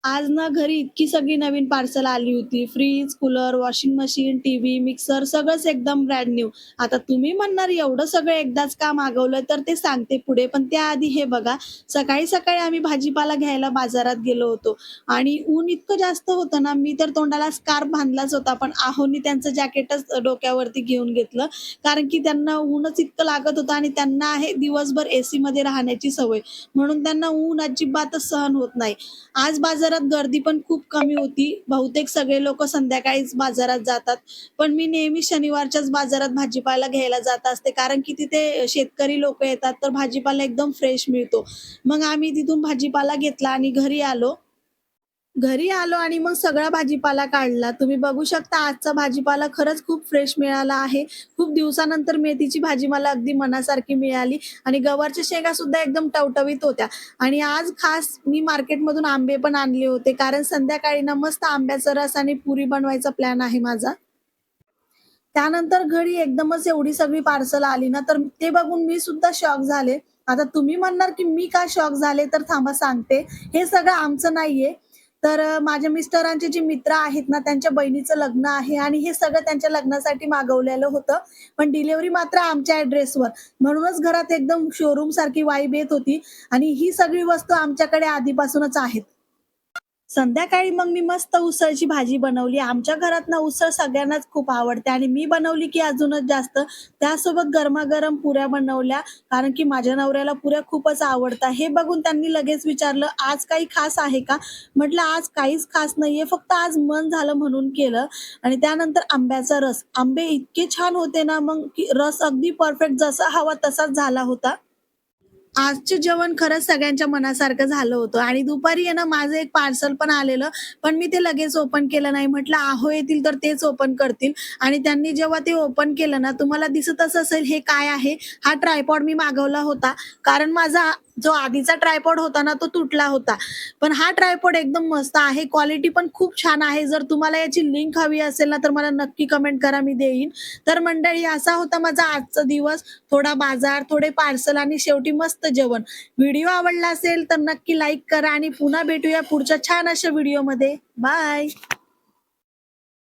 आज ना घरी इतकी सगळी नवीन पार्सल आली होती. Fridge, cooler, washing machine, TV, mixer सगळंच एकदम ब्रँड न्यू. आता तुम्ही म्हणणार एवढं सगळं एकदाच का मागवलं? तर ते सांगते पुढे. पण त्याआधी हे बघा, सकाळी-सकाळी आम्ही भाजीपाला घ्यायला बाजारात गेलो होतो आणि ऊन इतकं जास्त होतं ना, मी तर तोंडाला स्कार्फ बांधलाच होता. पण आहोंनी त्यांचं जॅकेटच डोक्यावरती घेऊन घेतलं. कारण की त्यांना ऊनच इतकं लागत होतं आणि त्यांना आहे दिवसभर एसीमध्ये राहण्याची सवय. म्हणून त्यांना ऊन अजिबातच सहन होत नाही. आज बाजारात गर्दी पण खूप कमी होती. बहुतेक सगळे लोकं संध्याकाळीच बाजारात जातात. पण मी नेहमी शनिवारच्याच बाजारात भाजीपाला घ्यायला जात असते. कारण की तिथे शेतकरी लोकं येतात, तर भाजीपाला एकदम फ्रेश मिळतो. मग आम्ही तिथून भाजीपाला घेतला आणि घरी आलो आणि मग सगळा भाजीपाला काढला. तुम्ही बघू शकता आजचा भाजीपाला खरंच खूप फ्रेश मिळाला आहे. खूप दिवसानंतर मेथीची भाजी मला अगदी मनासारखी मिळाली आणि गवारच्या शेंगा सुद्धा एकदम टवटवीत होत्या. आणि आज खास मी मार्केटमधून आंबे पण आणले होते, कारण संध्याकाळी ना मस्त आंब्याचा रस आणि पुरी बनवायचा प्लॅन आहे माझा. त्यानंतर घरी एकदमच एवढी सगळी पार्सल आली ना, तर ते बघून मी सुद्धा शॉक झाले. आता तुम्ही म्हणणार, की मी का शॉक झाले? तर थांबा सांगते. हे सगळं आमचं नाहीये. तर माझ्या मिस्टरांचे जे मित्र आहेत ना, त्यांच्या बहिणीचं लग्न आहे आणि हे सगळं त्यांच्या लग्नासाठी मागवलेलं होतं. पण डिलिव्हरी मात्र आमच्या ॲड्रेसवर. म्हणूनच घरात एकदम शोरूमसारखी वाइब येत होती आणि ही सगळी वस्तू आमच्याकडे आधीपासूनच आहेत. संध्याकाळी मग मी मस्त उसळची भाजी बनवली. आमच्या घरात ना उसळ सगळ्यांनाच खूप आवडते आणि मी बनवली की अजूनच जास्त. त्यासोबत गरमागरम पुऱ्या बनवल्या, कारण की माझ्या नवऱ्याला पुऱ्या खूपच आवडतात. हे बघून त्यांनी लगेच विचारलं, "आज काही खास आहे का?" म्हटलं, "आज काहीच खास नाहीये, फक्त आज मन झालं म्हणून केलं." आणि त्यानंतर आंब्याचा रस. आंबे इतके छान होते ना, मग की रस अगदी परफेक्ट जसा हवा तसाच झाला होता. आजचं जेवण खरंच सगळ्यांच्या मनासारखं झालं होतं आणि दुपारी आहे ना माझं एक पार्सल पण आलेलं, पण मी ते लगेच ओपन केलं नाही. म्हटलं अहो येतील तर तेच ओपन करतील आणि त्यांनी जेव्हा ते ओपन केलं ना, तुम्हाला दिसतच असेल हे काय आहे? हा ट्रायपॉड मी मागवला होता. कारण माझा जो आधीचा ट्रायपॉड होता ना, तो तुटला होता. पण हा ट्रायपॉड एकदम मस्त आहे. क्वालिटी पण खूप छान आहे. जर तुम्हाला याची लिंक हवी असेल ना, तर मला नक्की कमेंट करा, मी देईन. तर मंडळी असा होता माझा आजचा दिवस. थोडा बाजार, थोडे पार्सल आणि शेवटी मस्त जेवण. व्हिडिओ आवडला असेल तर नक्की लाईक करा आणि पुन्हा भेटूया पुढच्या छान अशा व्हिडिओमध्ये. बाय.